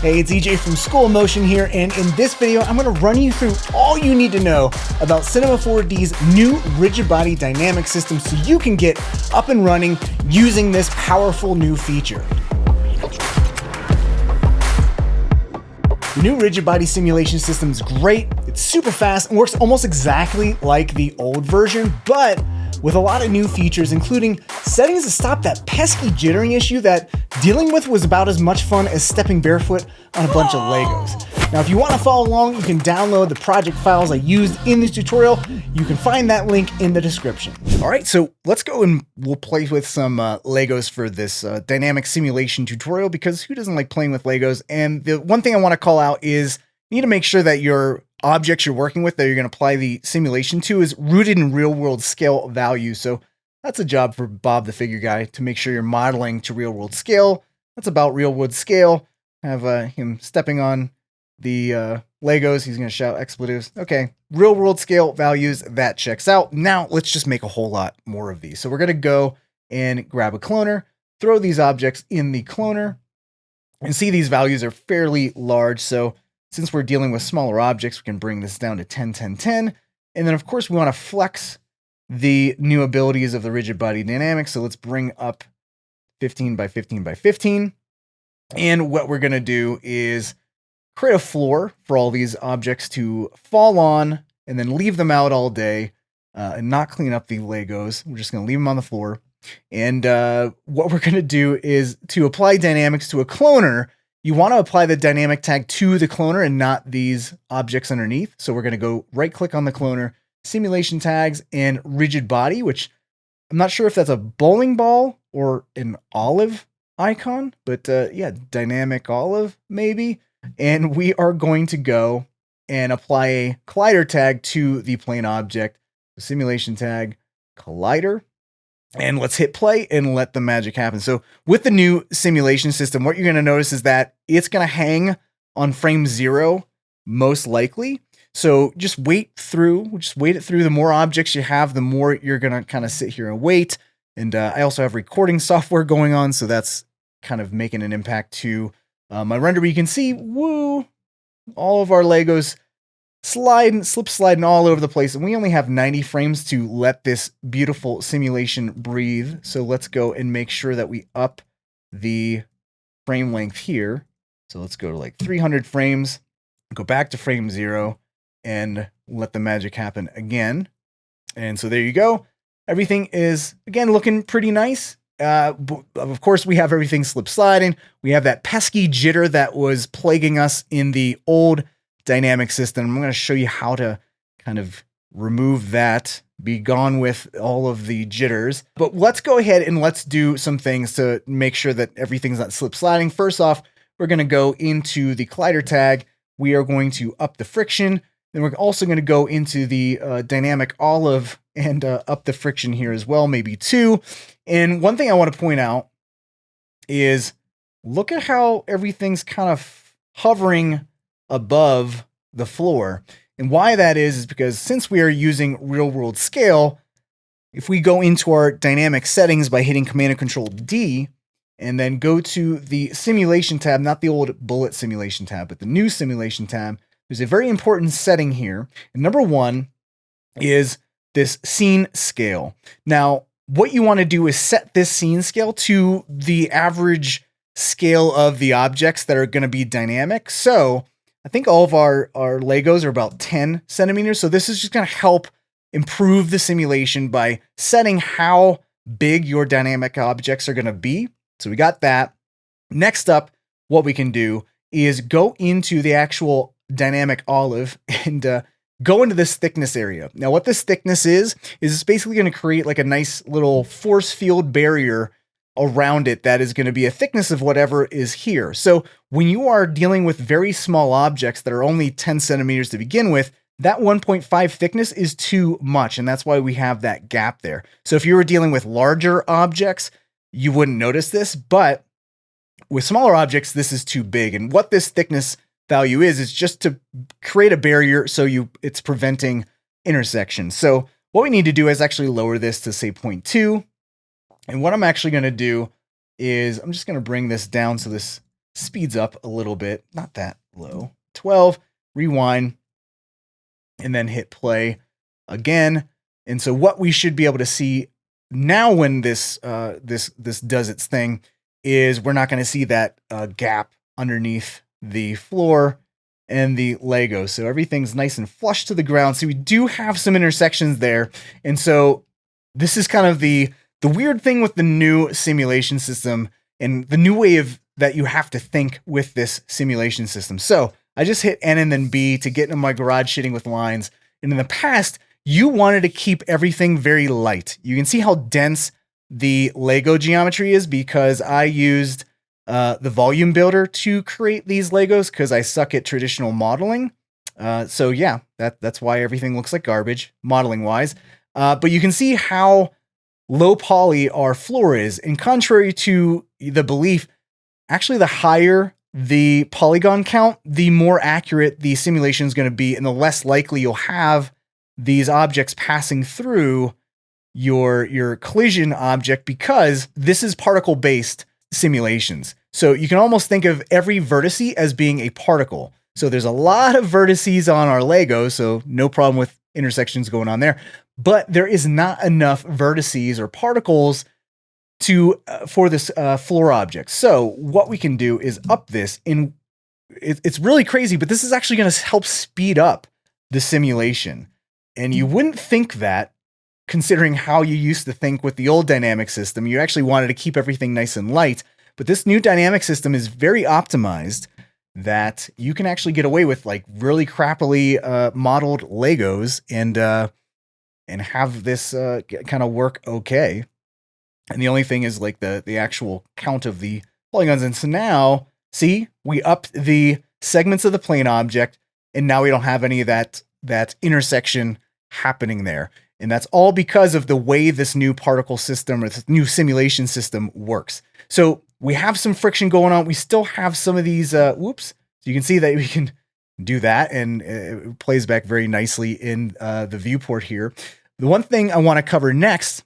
Hey, it's EJ from School of Motion here, and in this video, I'm going to run you through all you need to know about Cinema 4D's new rigid body dynamic system so you can get up and running using this powerful new feature. The new rigid body simulation system is great, it's super fast, and works almost exactly like the old version, but with a lot of new features, including settings to stop that pesky jittering issue that dealing with was about as much fun as stepping barefoot on a bunch of Legos. Now, if you want to follow along, you can download the project files I used in this tutorial. You can find that link in the description. All right, so let's go and we'll play with some Legos for this dynamic simulation tutorial, because who doesn't like playing with Legos? And the one thing I want to call out is you need to make sure that your objects you're working with that you're going to apply the simulation to is rooted in real world scale values. So that's a job for Bob the figure guy to make sure you're modeling to real world scale. That's about real world scale. Have him stepping on the Legos. He's going to shout expletives. Okay, real world scale values, that checks out. Now let's just make a whole lot more of these. So we're going to go and grab a cloner, throw these objects in the cloner, and see these values are fairly large. So since we're dealing with smaller objects, we can bring this down to 10, 10, 10. And then, of course, we want to flex the new abilities of the rigid body dynamics. So let's bring up 15 by 15 by 15. And what we're going to do is create a floor for all these objects to fall on and then leave them out all day and not clean up the Legos. We're just going to leave them on the floor. And what we're going to do is to apply dynamics to a cloner, you want to apply the dynamic tag to the cloner and not these objects underneath. So we're going to go right click on the cloner, simulation tags, and rigid body, which I'm not sure if that's a bowling ball or an olive icon, but yeah, dynamic olive maybe. And we are going to go and apply a collider tag to the plane object, the simulation tag, collider. And let's hit play and let the magic happen. So with the new simulation system, what you're going to notice is that it's going to hang on frame 0, most likely. So just wait it through. The more objects you have, the more you're going to kind of sit here and wait. And I also have recording software going on, so that's kind of making an impact to my render. But you can see, woo, all of our Legos slip sliding all over the place, and we only have 90 frames to let this beautiful simulation breathe. So let's go and make sure that we up the frame length here. So let's go to like 300 frames, go back to frame 0, and let the magic happen again. And so there you go. Everything is again looking pretty nice. Of course, we have everything slip sliding. We have that pesky jitter that was plaguing us in the old dynamic system. I'm going to show you how to kind of remove that, be gone with all of the jitters. But let's go ahead and let's do some things to make sure that everything's not slip sliding. First off, we're going to go into the collider tag. We are going to up the friction. Then we're also going to go into the dynamic olive and up the friction here as well, maybe 2. And one thing I want to point out is look at how everything's kind of hovering above the floor. And why that is because since we are using real world scale, if we go into our dynamic settings by hitting Command and Control D and then go to the simulation tab, not the old bullet simulation tab, but the new simulation tab, there's a very important setting here. And number 1 is this scene scale. Now, what you want to do is set this scene scale to the average scale of the objects that are going to be dynamic. So I think all of our Legos are about 10 centimeters. So this is just going to help improve the simulation by setting how big your dynamic objects are going to be. So we got that. Next up, what we can do is go into the actual dynamic olive and go into this thickness area. Now what this thickness is it's basically going to create like a nice little force field barrier around it that is going to be a thickness of whatever is here. So when you are dealing with very small objects that are only 10 centimeters to begin with, that 1.5 thickness is too much, and that's why we have that gap there. So if you were dealing with larger objects, you wouldn't notice this, but with smaller objects, this is too big. And what this thickness value is just to create a barrier so it's preventing intersections. So what we need to do is actually lower this to say 0.2. And what I'm actually going to do is I'm just going to bring this down so this speeds up a little bit, not that low, 12, rewind, and then hit play again. And so what we should be able to see now when this does its thing is we're not going to see that gap underneath the floor and the Lego. So everything's nice and flush to the ground. So we do have some intersections there. And so this is kind of the weird thing with the new simulation system and the new way of that you have to think with this simulation system. So I just hit N and then B to get into my garage shitting with lines. And in the past, you wanted to keep everything very light. You can see how dense the Lego geometry is because I used the volume builder to create these Legos because I suck at traditional modeling. So yeah, that's why everything looks like garbage modeling wise. But you can see how low poly our floor is. And contrary to the belief, actually the higher the polygon count, the more accurate the simulation is going to be and the less likely you'll have these objects passing through your collision object because this is particle-based simulations. So you can almost think of every vertice as being a particle. So there's a lot of vertices on our Lego, so no problem with intersections going on there. But there is not enough vertices or particles to for this floor object. So what we can do is up this, and it's really crazy, but this is actually going to help speed up the simulation. And you wouldn't think that, considering how you used to think with the old dynamic system. You actually wanted to keep everything nice and light, but this new dynamic system is very optimized that you can actually get away with like really crappily modeled Legos and have this kind of work okay. And the only thing is like the actual count of the polygons. And so now, see, we upped the segments of the plane object, and now we don't have any of that intersection happening there. And that's all because of the way this new particle system or this new simulation system works. So we have some friction going on. We still have some of these, whoops. So you can see that we can do that, and it plays back very nicely in the viewport here. The one thing I want to cover next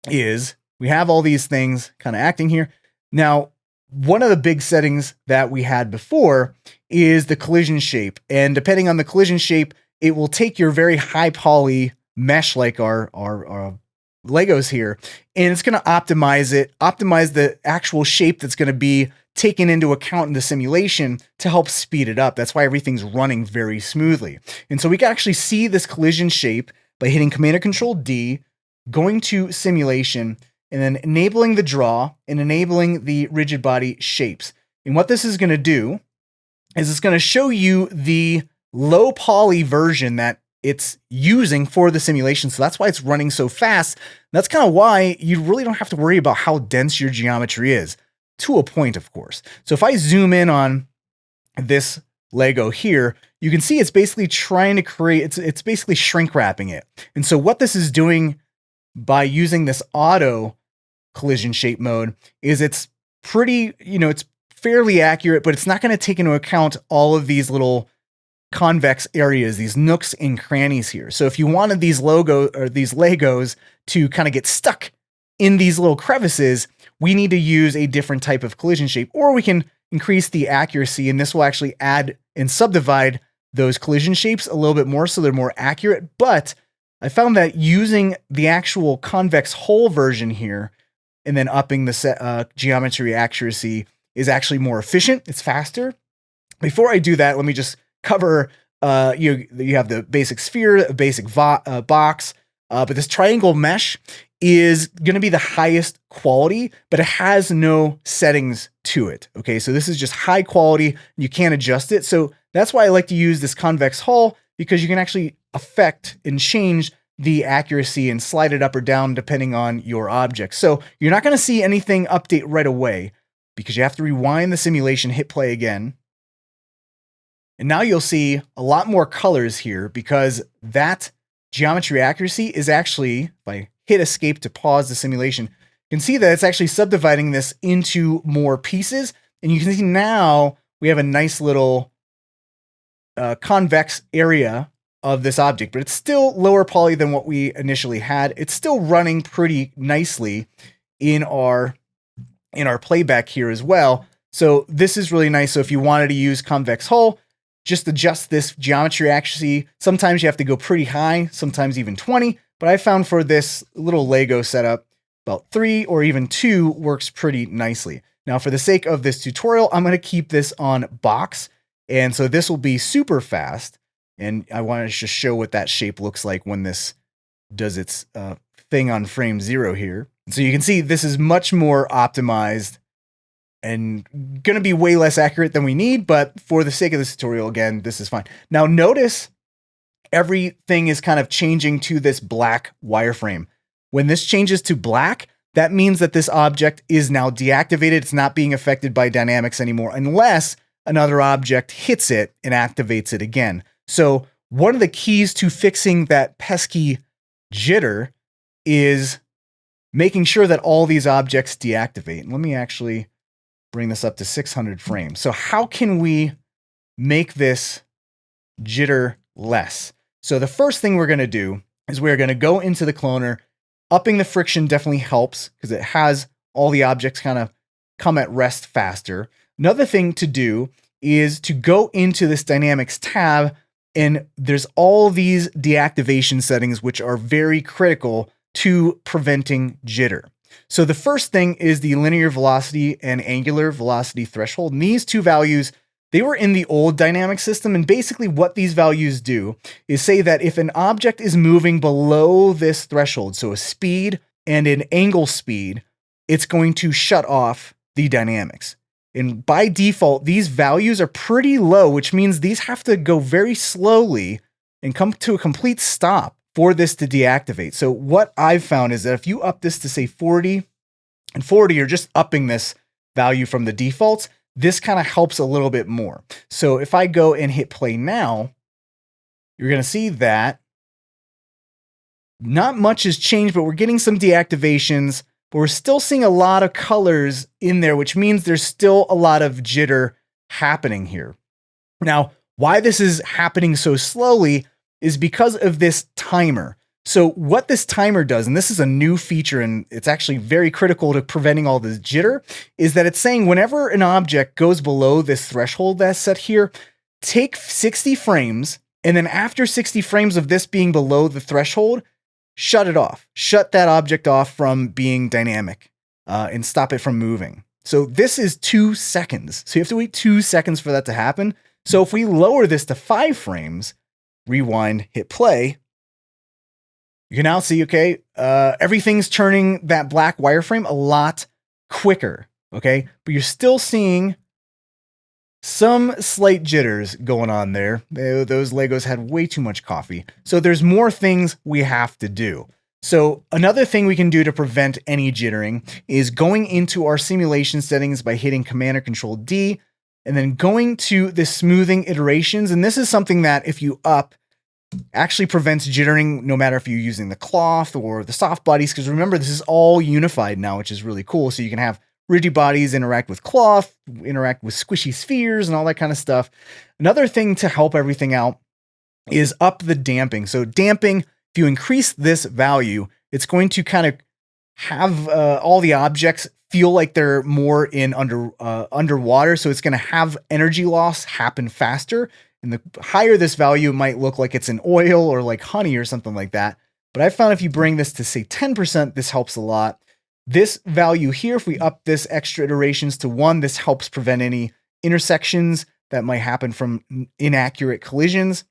is we have all these things kind of acting here. Now, one of the big settings that we had before is the collision shape. And depending on the collision shape, it will take your very high poly mesh like our Legos here, and it's going to optimize the actual shape that's going to be taken into account in the simulation to help speed it up. That's why everything's running very smoothly. And so we can actually see this collision shape by hitting Command or Control D, going to simulation, and then enabling the draw and enabling the rigid body shapes. And what this is going to do is it's going to show you the low poly version that it's using for the simulation. So that's why it's running so fast. That's kind of why you really don't have to worry about how dense your geometry is, to a point, of course. So if I zoom in on this Lego here, you can see it's basically trying to create, it's basically shrink wrapping it. And so what this is doing by using this auto collision shape mode is it's pretty, it's fairly accurate, but it's not going to take into account all of these little convex areas, these nooks and crannies here. So if you wanted these Legos to kind of get stuck in these little crevices, we need to use a different type of collision shape, or we can increase the accuracy, and this will actually add and subdivide those collision shapes a little bit more so they're more accurate. But I found that using the actual convex hull version here and then upping the geometry accuracy is actually more efficient. It's faster. Before I do that, let me just cover, you have the basic sphere, a basic box, but this triangle mesh is going to be the highest quality, but it has no settings to it. Okay, so this is just high quality. You can't adjust it. So that's why I like to use this convex hull, because you can actually affect and change the accuracy and slide it up or down depending on your object. So you're not going to see anything update right away because you have to rewind the simulation, hit play again. And now you'll see a lot more colors here because that geometry accuracy is actually, if I hit escape to pause the simulation, you can see that it's actually subdividing this into more pieces. And you can see now we have a nice little convex area of this object, but it's still lower poly than what we initially had. It's still running pretty nicely in our playback here as well. So this is really nice. So if you wanted to use convex hull, just adjust this geometry accuracy. Sometimes you have to go pretty high, sometimes even 20, but I found for this little Lego setup, about 3 or even 2 works pretty nicely. Now for the sake of this tutorial, I'm going to keep this on box. And so this will be super fast. And I want to just show what that shape looks like when this does its thing on frame 0 here. So you can see this is much more optimized and going to be way less accurate than we need, but for the sake of this tutorial, again, this is fine. Now notice everything is kind of changing to this black wireframe. When this changes to black, that means that this object is now deactivated. It's not being affected by dynamics anymore, unless another object hits it and activates it again. So one of the keys to fixing that pesky jitter is making sure that all these objects deactivate. And let me actually bring this up to 600 frames. So how can we make this jitter less? So the first thing we're going to do is we're going to go into the cloner. Upping the friction definitely helps because it has all the objects kind of come at rest faster. Another thing to do is to go into this dynamics tab, and there's all these deactivation settings which are very critical to preventing jitter. So the first thing is the linear velocity and angular velocity threshold. And these two values, they were in the old dynamic system. And basically what these values do is say that if an object is moving below this threshold, so a speed and an angle speed, it's going to shut off the dynamics. And by default, these values are pretty low, which means these have to go very slowly and come to a complete stop for this to deactivate. So what I've found is that if you up this to say 40 and 40, you're just upping this value from the defaults, this kind of helps a little bit more. So if I go and hit play now, you're going to see that not much has changed, but we're getting some deactivations, but we're still seeing a lot of colors in there, which means there's still a lot of jitter happening here. Now, why this is happening so slowly is because of this timer. So what this timer does, and this is a new feature, and it's actually very critical to preventing all this jitter, is that it's saying whenever an object goes below this threshold that's set here, take 60 frames, and then after 60 frames of this being below the threshold, shut it off. Shut that object off from being dynamic and stop it from moving. So this is 2 seconds. So you have to wait 2 seconds for that to happen. So if we lower this to 5 frames, rewind, hit play, you can now see, okay, everything's turning that black wireframe a lot quicker, okay? But you're still seeing some slight jitters going on there. Those Legos had way too much coffee. So there's more things we have to do. So another thing we can do to prevent any jittering is going into our simulation settings by hitting Command or Control D, and then going to the smoothing iterations. And this is something that if you up, actually prevents jittering no matter if you're using the cloth or the soft bodies, because remember, this is all unified now, which is really cool. So you can have rigid bodies interact with cloth, interact with squishy spheres and all that kind of stuff. Another thing to help everything out is up the damping. So damping, if you increase this value, it's going to kind of have all the objects feel like they're more in underwater. So it's going to have energy loss happen faster. And the higher this value, it might look like it's in oil or like honey or something like that. But I found if you bring this to say 10%, this helps a lot. This value here, if we up this extra iterations to 1, this helps prevent any intersections that might happen from inaccurate collisions.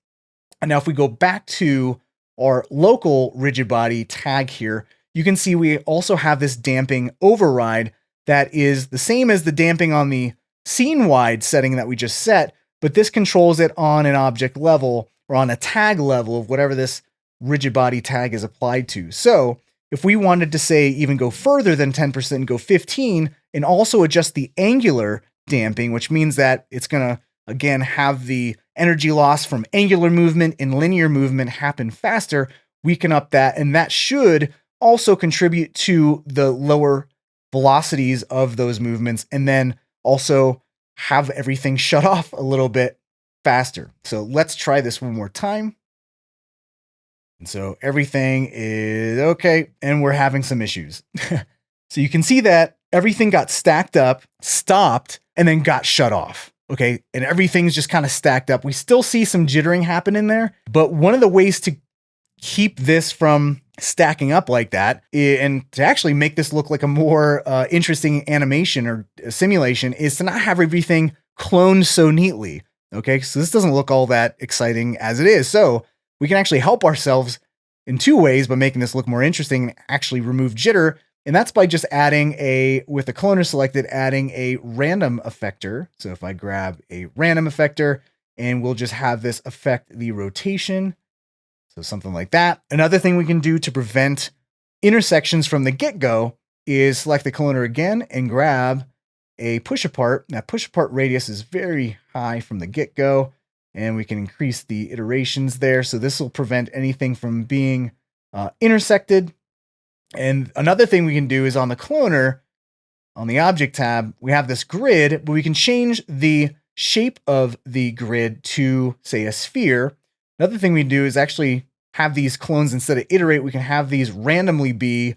And now if we go back to our local rigid body tag here, you can see we also have this damping override that is the same as the damping on the scene-wide setting that we just set, but this controls it on an object level or on a tag level of whatever this rigid body tag is applied to. So if we wanted to say even go further than 10% and go 15 and also adjust the angular damping, which means that it's going to, again, have the energy loss from angular movement and linear movement happen faster, we can up that. And that should also contribute to the lower velocities of those movements, and then also have everything shut off a little bit faster. So let's try this one more time. And so everything is okay, and we're having some issues. So you can see that everything got stacked up, stopped, and then got shut off. Okay. And everything's just kind of stacked up. We still see some jittering happen in there, but one of the ways to keep this from stacking up like that and to actually make this look like a more interesting animation or simulation is to not have everything cloned so neatly. Okay. So this doesn't look all that exciting as it is. So we can actually help ourselves in two ways by making this look more interesting and actually remove jitter. And that's by just adding with the cloner selected, adding a random effector. So if I grab a random effector and we'll just have this affect the rotation. So something like that. Another thing we can do to prevent intersections from the get-go is select the cloner again and grab a push apart. That push apart radius is very high from the get-go, and we can increase the iterations there. So this will prevent anything from being intersected. And another thing we can do is on the cloner, on the object tab, we have this grid, but we can change the shape of the grid to, say, a sphere. Another thing we do is actually have these clones, instead of iterate, we can have these randomly be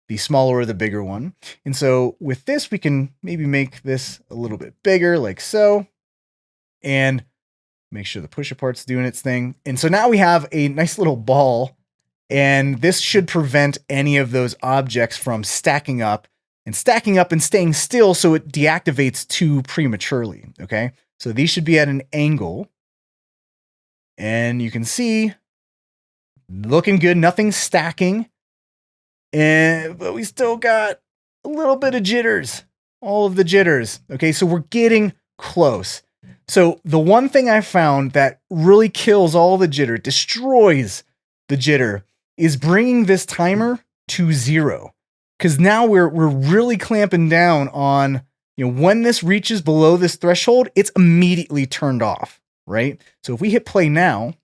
the smaller or the bigger one. And so with this, we can maybe make this a little bit bigger, like so, and make sure the push apart's doing its thing. And so now we have a nice little ball, and this should prevent any of those objects from stacking up and staying still so it deactivates too prematurely, okay? So these should be at an angle. And you can see, looking good, nothing's stacking. But we still got a little bit of jitters, all of the jitters. Okay, so we're getting close. So the one thing I found that really kills all the jitter, destroys the jitter, is bringing this timer to 0. Because now we're really clamping down on, when this reaches below this threshold, it's immediately turned off, right? So if we hit play now,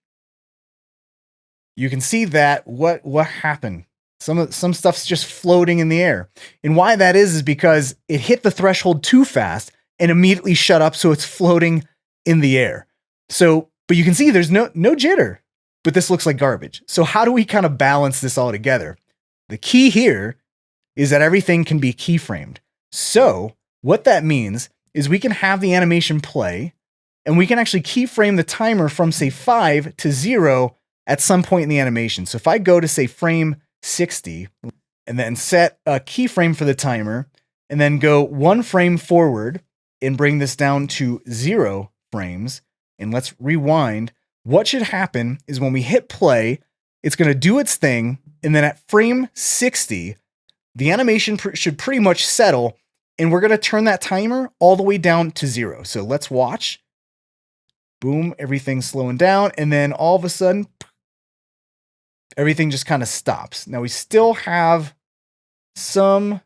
you can see that what happened. Some stuff's just floating in the air. And why that is because it hit the threshold too fast and immediately shut up, so it's floating in the air. So, but you can see there's no jitter, but this looks like garbage. So how do we kind of balance this all together? The key here is that everything can be keyframed. So what that means is we can have the animation play, and we can actually keyframe the timer from, say, 5 to 0 at some point in the animation. So if I go to, say, frame 60 and then set a keyframe for the timer and then go 1 frame forward and bring this down to 0 frames, and let's rewind, what should happen is when we hit play, it's going to do its thing, and then at frame 60, the animation should pretty much settle, and we're going to turn that timer all the way down to 0. So let's watch. Boom, everything's slowing down, and then all of a sudden, everything just kind of stops. Now we still have some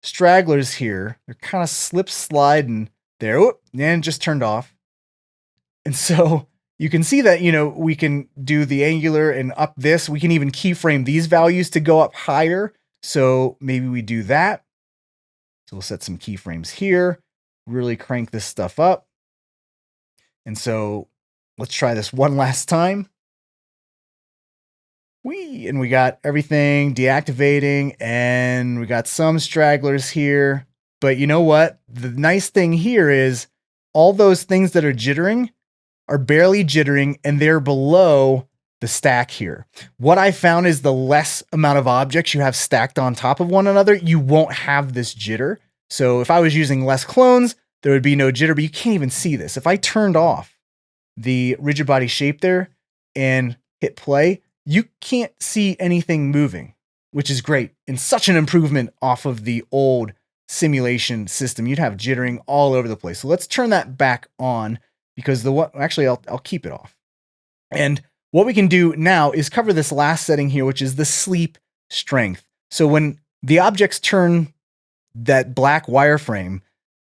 stragglers here. They're kind of sliding there. Oh, and just turned off. And so you can see that, we can do the angular and up this. We can even keyframe these values to go up higher. So maybe we do that. So we'll set some keyframes here, really crank this stuff up. And so let's try this one last time. And we got everything deactivating, and we got some stragglers here. But you know what? The nice thing here is all those things that are jittering are barely jittering, and they're below the stack here. What I found is the less amount of objects you have stacked on top of one another, you won't have this jitter. So if I was using less clones, there would be no jitter, but you can't even see this. If I turned off the rigid body shape there and hit play, you can't see anything moving, which is great and such an improvement off of the old simulation system. You'd have jittering all over the place. So let's turn that back on, because I'll keep it off. And what we can do now is cover this last setting here, which is the sleep strength. So when the objects turn that black wireframe,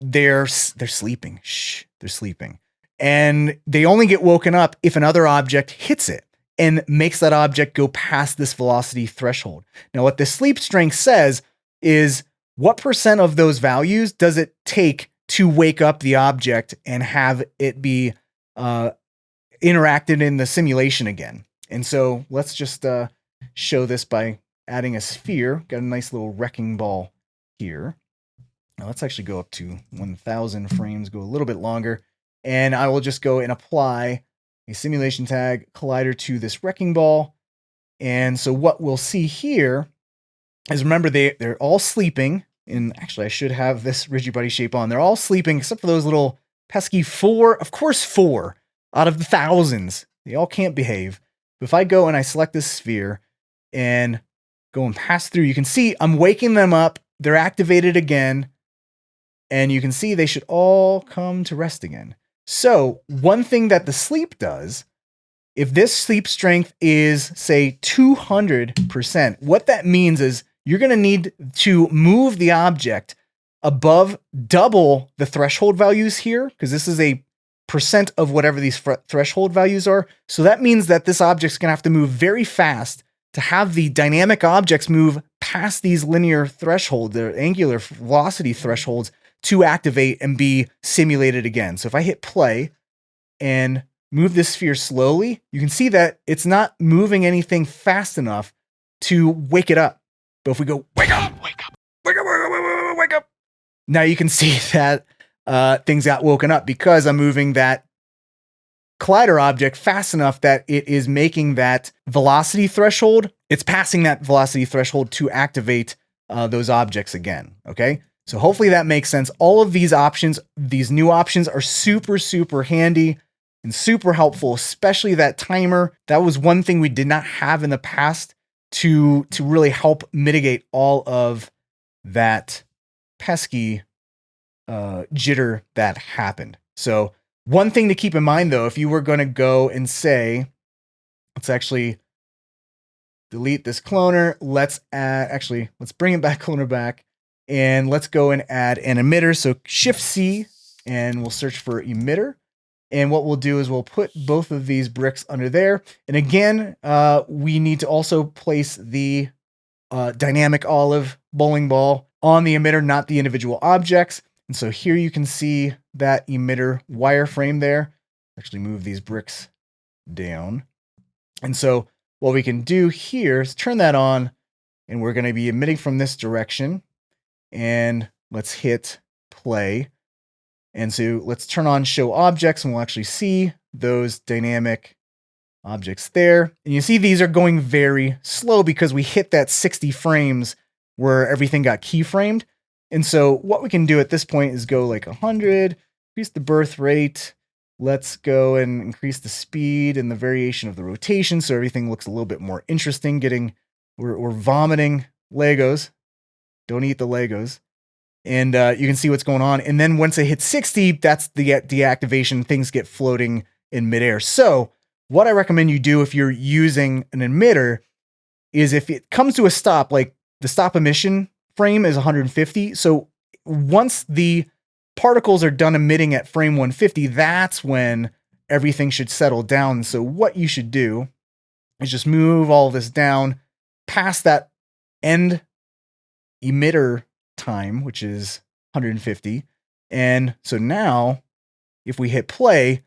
they're sleeping. Shh, they're sleeping. And they only get woken up if another object hits it and makes that object go past this velocity threshold. Now, what the sleep strength says is what % of those values does it take to wake up the object and have it be interacted in the simulation again. And so let's just show this by adding a sphere. Got a nice little wrecking ball here. Now let's actually go up to 1000 frames, go a little bit longer. And I will just go and apply a simulation tag collider to this wrecking ball. And so what we'll see here is, remember, they're all sleeping. And actually, I should have this Rigid Buddy shape on. They're all sleeping except for those little pesky 4, of course 4 out of the thousands. They all can't behave. But if I go and I select this sphere and go and pass through, you can see I'm waking them up. They're activated again. And you can see they should all come to rest again. So one thing that the sleep does, if this sleep strength is, say, 200%, what that means is you're going to need to move the object above double the threshold values here, because this is a percent of whatever these threshold values are. So that means that this object's going to have to move very fast to have the dynamic objects move past these linear thresholds, their angular velocity thresholds, to activate and be simulated again. So if I hit play and move this sphere slowly, you can see that it's not moving anything fast enough to wake it up. But if we go, wake up, wake up, wake up, wake up, wake up, wake up, now you can see that things got woken up because I'm moving that collider object fast enough that it is making that velocity threshold. It's passing that velocity threshold to activate those objects again. Okay. So hopefully that makes sense. All of these options, these new options, are super, super handy and super helpful, especially that timer. That was one thing we did not have in the past to really help mitigate all of that pesky jitter that happened. So one thing to keep in mind, though, if you were going to go and say, let's actually delete this cloner. Let's bring it back, cloner back. And let's go and add an emitter. So Shift C, and we'll search for emitter. And what we'll do is we'll put both of these bricks under there. And again, we need to also place the dynamic olive bowling ball on the emitter, not the individual objects. And so here you can see that emitter wireframe there. Actually move these bricks down. And so what we can do here is turn that on, and we're going to be emitting from this direction. And let's hit play. And so let's turn on show objects, and we'll actually see those dynamic objects there. And you see these are going very slow because we hit that 60 frames where everything got keyframed. And so what we can do at this point is go like 100, increase the birth rate. Let's go and increase the speed and the variation of the rotation so everything looks a little bit more interesting. We're vomiting Legos. Don't eat the Legos. And you can see what's going on. And then once it hits 60, that's the deactivation. Things get floating in midair. So what I recommend you do if you're using an emitter is, if it comes to a stop, like the stop emission frame is 150. So once the particles are done emitting at frame 150, that's when everything should settle down. So what you should do is just move all this down past that end emitter time, which is 150. And so now if we hit play,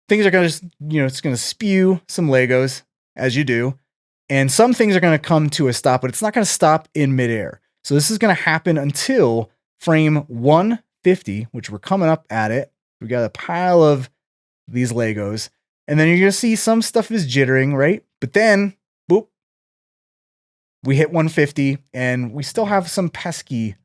things are going to just, it's going to spew some Legos, as you do. And some things are going to come to a stop, but it's not going to stop in midair. So this is going to happen until frame 150, which we're coming up at it. We got a pile of these Legos, and then you're going to see some stuff is jittering, right? But then, boop, we hit 150, and we still have some pesky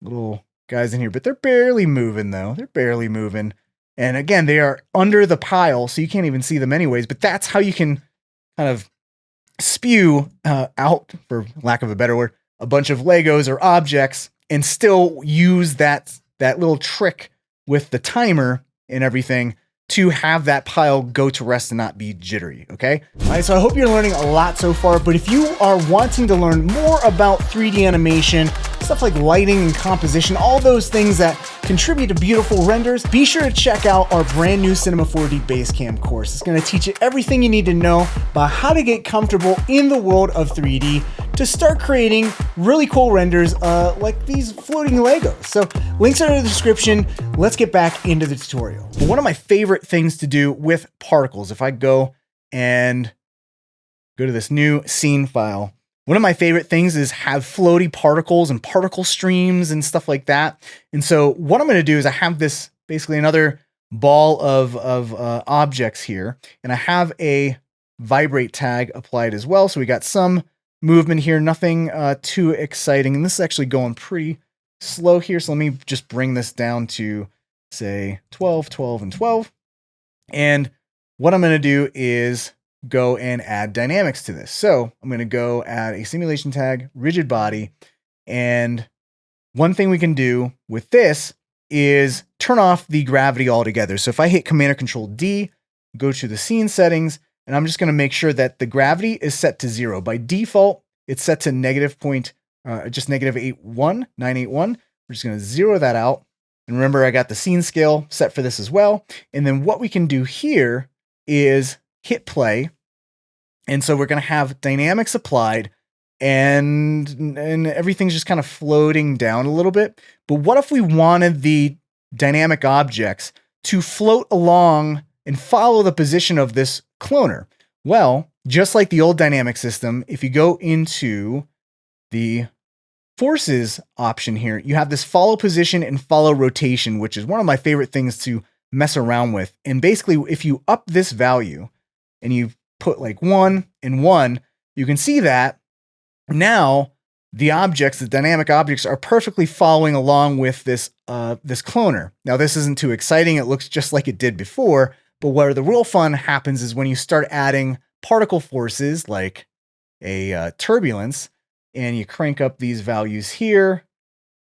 little guys in here, but they're barely moving, though. They're barely moving. And again, they are under the pile, so you can't even see them anyways. But that's how you can kind of spew out, for lack of a better word, a bunch of Legos or objects, and still use that little trick with the timer and everything to have that pile go to rest and not be jittery, okay? All right, so I hope you're learning a lot so far, but if you are wanting to learn more about 3D animation, stuff like lighting and composition, all those things that contribute to beautiful renders, be sure to check out our brand new Cinema 4D Basecamp course. It's gonna teach you everything you need to know about how to get comfortable in the world of 3D to start creating really cool renders like these floating Legos. So links are in the description. Let's get back into the tutorial. One of my favorite things to do with particles, if I go and go to this new scene file, One of my favorite things is have floaty particles and particle streams and stuff like that. And so what I'm going to do is I have this basically another ball of objects here, and I have a vibrate tag applied as well. So we got some movement here, nothing too exciting. And this is actually going pretty slow here. So let me just bring this down to say 12, 12, and 12. And what I'm going to do is go and add dynamics to this. So I'm going to go add a simulation tag, rigid body. And one thing we can do with this is turn off the gravity altogether. So if I hit Command or Control D, go to the scene settings, and I'm just going to make sure that the gravity is set to 0. By default, it's set to just negative 981. We're just going to 0 that out. And remember, I got the scene scale set for this as well. And then what we can do here is hit play. And so we're going to have dynamics applied, and everything's just kind of floating down a little bit. But what if we wanted the dynamic objects to float along and follow the position of this cloner? Well, just like the old dynamic system, if you go into the forces option here, you have this follow position and follow rotation, which is one of my favorite things to mess around with. And basically, if you up this value and you put like 1 and 1, you can see that now the objects, the dynamic objects, are perfectly following along with this cloner. Now, this isn't too exciting. It looks just like it did before, but where the real fun happens is when you start adding particle forces like a turbulence, and you crank up these values here,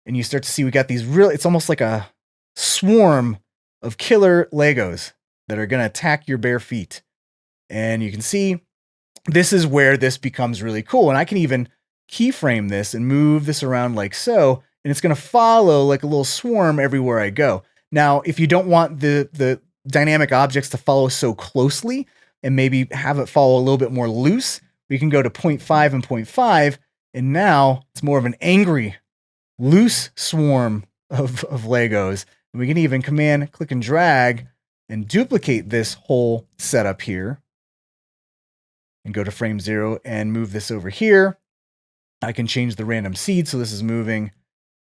and you start to see we got these it's almost like a swarm of killer Legos that are going to attack your bare feet. And you can see this is where this becomes really cool. And I can even keyframe this and move this around like so, and it's going to follow like a little swarm everywhere I go. Now, if you don't want the dynamic objects to follow so closely and maybe have it follow a little bit more loose, we can go to 0.5 and 0.5, and now it's more of an angry, loose swarm of Legos. And we can even command, click, and drag and duplicate this whole setup here and go to frame 0 and move this over here. I can change the random seed, so this is moving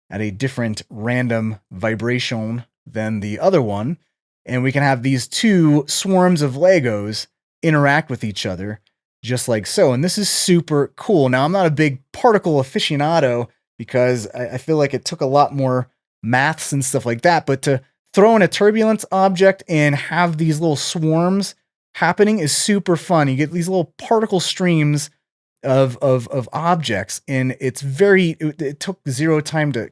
at a different random vibration than the other one. And we can have these two swarms of Legos interact with each other just like so. And this is super cool. Now, I'm not a big particle aficionado because I feel like it took a lot more maths and stuff like that, but to throw in a turbulence object and have these little swarms happening is super fun. You get these little particle streams of objects, and it took 0 time to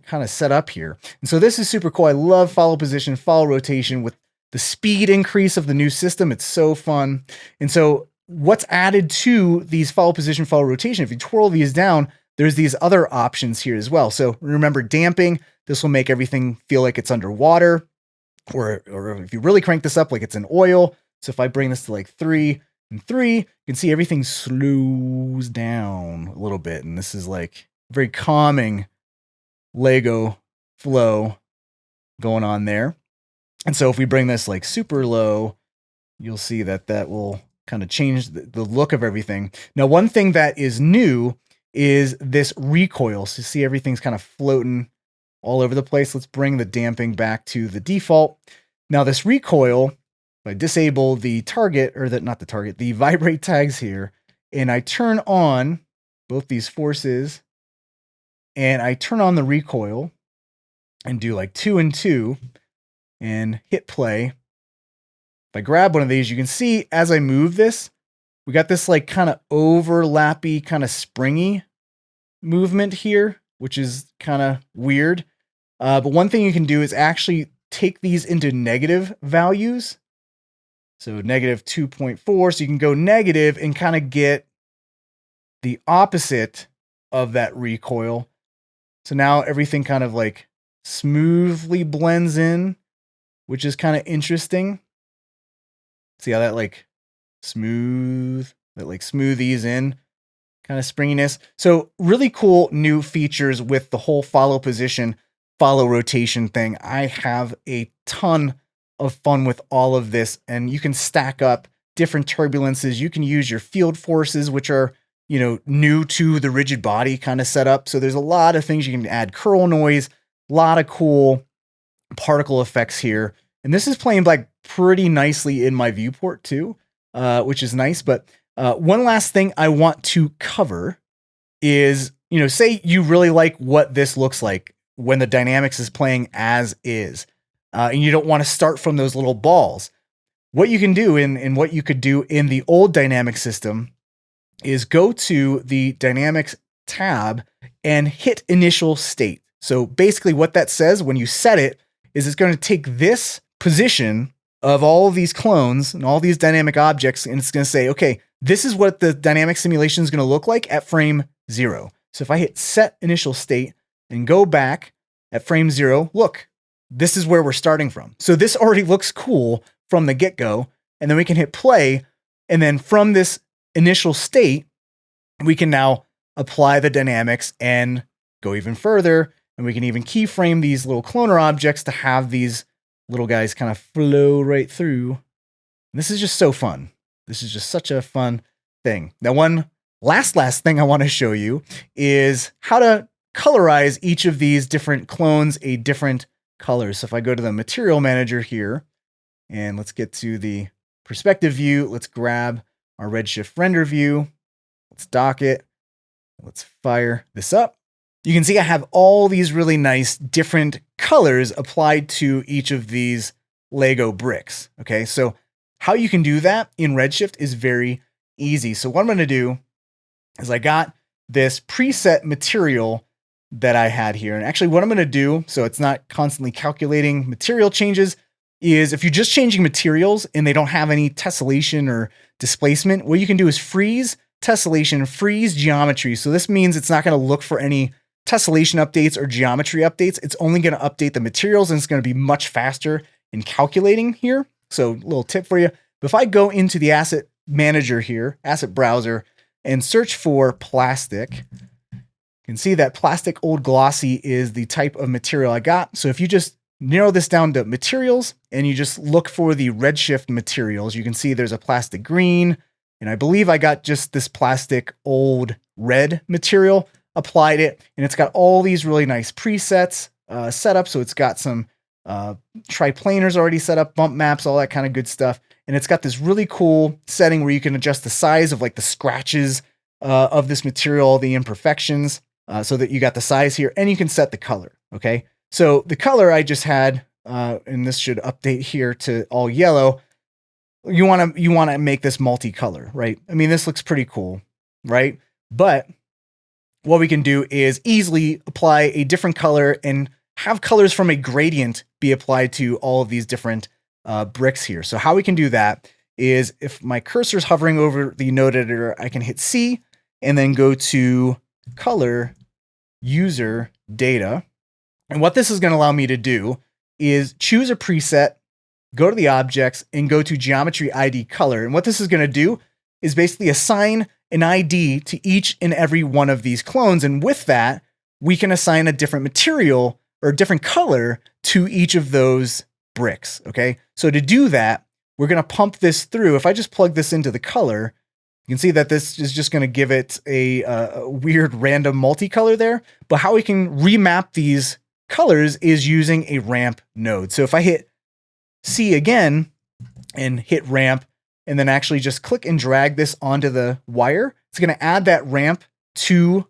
kind of set up here. And so this is super cool. I love follow position, follow rotation with the speed increase of the new system. It's so fun. And so what's added to these follow position, follow rotation, if you twirl these down, there's these other options here as well. So remember damping, this will make everything feel like it's underwater, or if you really crank this up like it's in oil. So if I bring this to like 3 and 3, you can see everything slows down a little bit. And this is like very calming Lego flow going on there. And so if we bring this like super low, you'll see that will kind of change the look of everything. Now, one thing that is new is this recoil. So you see everything's kind of floating all over the place. Let's bring the damping back to the default. Now this recoil, if I disable the target, or the vibrate tags here, and I turn on both these forces, and I turn on the recoil and do like 2 and 2 and hit play. If I grab one of these, you can see as I move this, we got this like kind of overlappy, kind of springy movement here, which is kind of weird. But one thing you can do is actually take these into negative values. So negative 2.4. So you can go negative and kind of get the opposite of that recoil. So now everything kind of like smoothly blends in, which is kind of interesting. See how that like smoothies in, kind of springiness. So really cool new features with the whole follow position, follow rotation thing. I have a ton of fun with all of this, and you can stack up different turbulences. You can use your field forces, which are new to the rigid body kind of setup. So there's a lot of things you can add: curl noise, a lot of cool particle effects here. And this is playing like pretty nicely in my viewport too, which is nice. But one last thing I want to cover is, say you really like what this looks like when the dynamics is playing as is, and you don't want to start from those little balls. What you can do and what you could do in the old dynamic system is go to the dynamics tab and hit initial state. So basically what that says when you set it is it's going to take this position of all of these clones and all these dynamic objects, and it's going to say, okay, this is what the dynamic simulation is going to look like at frame 0. So if I hit set initial state and go back at frame 0, look, this is where we're starting from. So this already looks cool from the get-go, and then we can hit play, and then from this initial state, we can now apply the dynamics and go even further, and we can even keyframe these little cloner objects to have these little guys kind of flow right through. And this is just so fun. This is just such a fun thing. Now, one last thing I want to show you is how to colorize each of these different clones a different color. So if I go to the material manager here, and let's get to the perspective view, let's grab our Redshift render view, let's dock it, let's fire this up. You can see I have all these really nice different colors applied to each of these Lego bricks. Okay, so how you can do that in Redshift is very easy. So what I'm going to do is I got this preset material that I had here. And actually what I'm going to do, so it's not constantly calculating material changes, is if you're just changing materials and they don't have any tessellation or displacement, what you can do is freeze tessellation, freeze geometry. So this means it's not going to look for any tessellation updates or geometry updates. It's only going to update the materials, and it's going to be much faster in calculating here. So a little tip for you. If I go into the asset manager here, asset browser, and search for plastic, you can see that plastic old glossy is the type of material I got. So if you just narrow this down to materials and you just look for the Redshift materials, you can see there's a plastic green, and I believe I got just this plastic old red material, applied it, and it's got all these really nice presets set up. So it's got some triplaners already set up, bump maps, all that kind of good stuff. And it's got this really cool setting where you can adjust the size of like the scratches of this material, all the imperfections, so that you got the size here, and you can set the color. Okay. So the color I just had, and this should update here to all yellow. You want to make this multicolor, right? I mean, this looks pretty cool, right? But what we can do is easily apply a different color and have colors from a gradient be applied to all of these different bricks here. So how we can do that is if my cursor is hovering over the node editor, I can hit C and then go to color user data. And what this is going to allow me to do is choose a preset, go to the objects, and go to geometry ID color. And what this is going to do is basically assign an ID to each and every one of these clones. And with that, we can assign a different material or a different color to each of those bricks. Okay. So to do that, we're going to pump this through. If I just plug this into the color, you can see that this is just going to give it a weird random multicolor there. But how we can remap these colors is using a ramp node. So if I hit C again and hit ramp, and then actually just click and drag this onto the wire, it's going to add that ramp to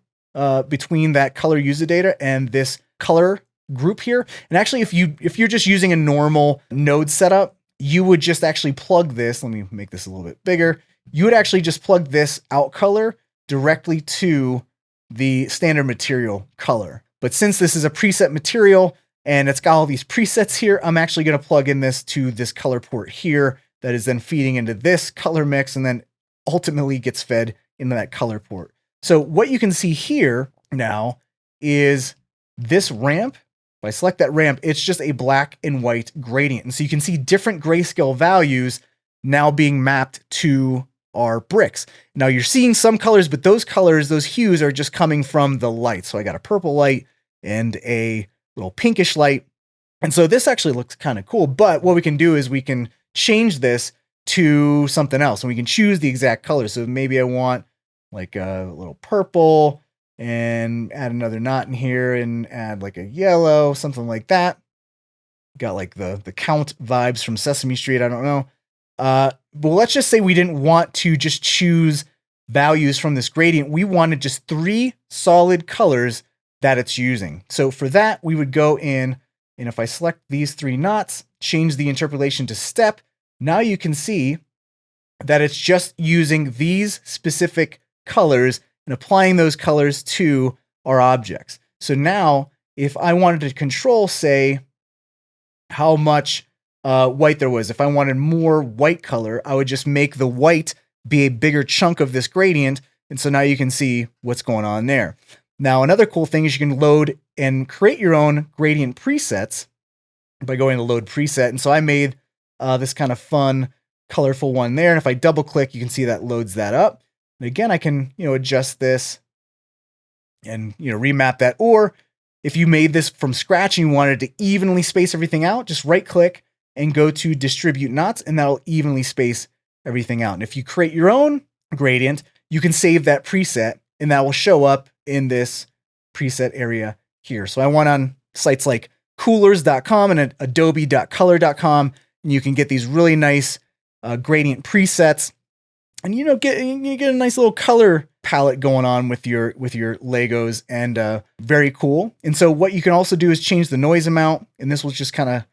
between that color user data and this color group here. And actually, if you're just using a normal node setup, you would just actually plug this. Let me make this a little bit bigger. You would actually just plug this out color directly to the standard material color. But since this is a preset material and it's got all these presets here, I'm actually going to plug in this to this color port here that is then feeding into this color mix and then ultimately gets fed into that color port. So what you can see here now is this ramp. If I select that ramp, it's just a black and white gradient. And so you can see different grayscale values now being mapped to our bricks. Now you're seeing some colors, but those colors, those hues are just coming from the light. So I got a purple light and a little pinkish light. And so this actually looks kind of cool, but what we can do is we can change this to something else and we can choose the exact color. So maybe I want like a little purple, and add another knot in here and add like a yellow, something like that. Got like the Count vibes from Sesame Street. I don't know. But let's just say we didn't want to just choose values from this gradient. We wanted just 3 solid colors that it's using. So for that, we would go in, and if I select these 3 knots, change the interpolation to step, now you can see that it's just using these specific colors and applying those colors to our objects. So now, if I wanted to control, say, how much white there was, if I wanted more white color, I would just make the white be a bigger chunk of this gradient. And so now you can see what's going on there. Now, another cool thing is you can load and create your own gradient presets by going to load preset. And so I made this kind of fun, colorful one there. And if I double click, you can see that loads that up. And again, I can, adjust this and, remap that. Or if you made this from scratch and you wanted to evenly space everything out, just right click and go to distribute knots, and that'll evenly space everything out. And if you create your own gradient, you can save that preset and that will show up in this preset area here. So I went on sites like coolers.com and adobe.color.com, and you can get these really nice gradient presets, and you get a nice little color palette going on with your Legos, and very cool. And so what you can also do is change the noise amount, and this will just kind of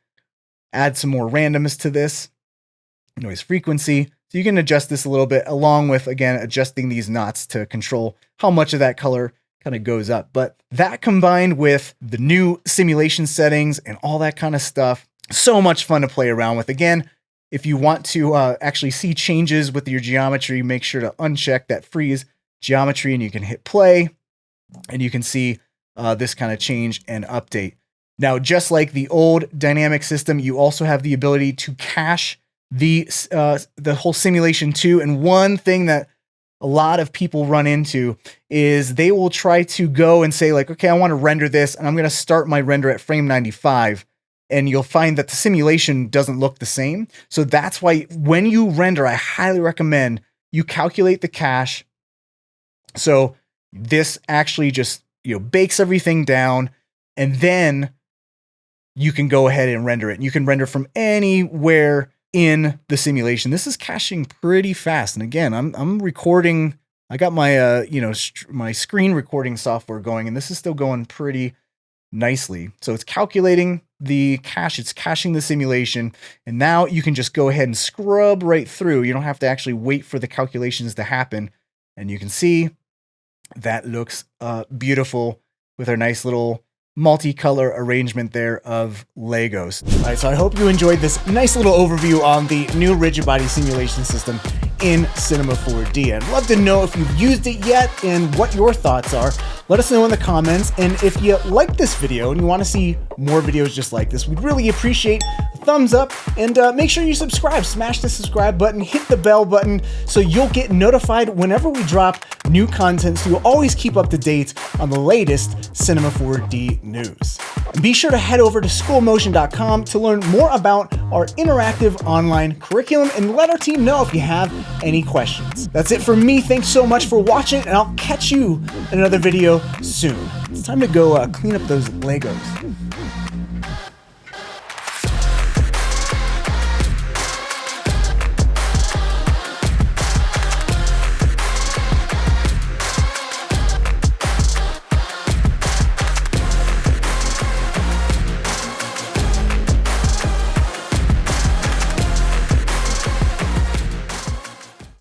add some more randomness to this noise frequency. So you can adjust this a little bit, along with, again, adjusting these knots to control how much of that color kind of goes up. But that combined with the new simulation settings and all that kind of stuff, so much fun to play around with. Again, if you want to actually see changes with your geometry, make sure to uncheck that freeze geometry, and you can hit play, and you can see this kind of change and update. Now, just like the old dynamic system, you also have the ability to cache the whole simulation too. And one thing that a lot of people run into is they will try to go and say like, okay, I want to render this, and I'm going to start my render at frame 95. And you'll find that the simulation doesn't look the same. So that's why when you render, I highly recommend you calculate the cache. So this actually just, bakes everything down, and then you can go ahead and render it. And you can render from anywhere in the simulation. This is caching pretty fast. And again, I'm recording. I got my my screen recording software going, and this is still going pretty nicely. So it's calculating the cache, it's caching the simulation, and now you can just go ahead and scrub right through. You don't have to actually wait for the calculations to happen. And you can see that looks beautiful with our nice little multicolor arrangement there of Legos. All right, so I hope you enjoyed this nice little overview on the new rigid body simulation system in Cinema 4D. I'd love to know if you've used it yet and what your thoughts are. Let us know in the comments. And if you like this video and you want to see more videos just like this, we'd really appreciate a thumbs up, and make sure you subscribe. Smash the subscribe button, hit the bell button, so you'll get notified whenever we drop new content, so you'll always keep up to date on the latest Cinema 4D news. And be sure to head over to schoolmotion.com to learn more about our interactive online curriculum, and let our team know if you have any questions. That's it for me. Thanks so much for watching, and I'll catch you in another video soon. It's time to go clean up those Legos.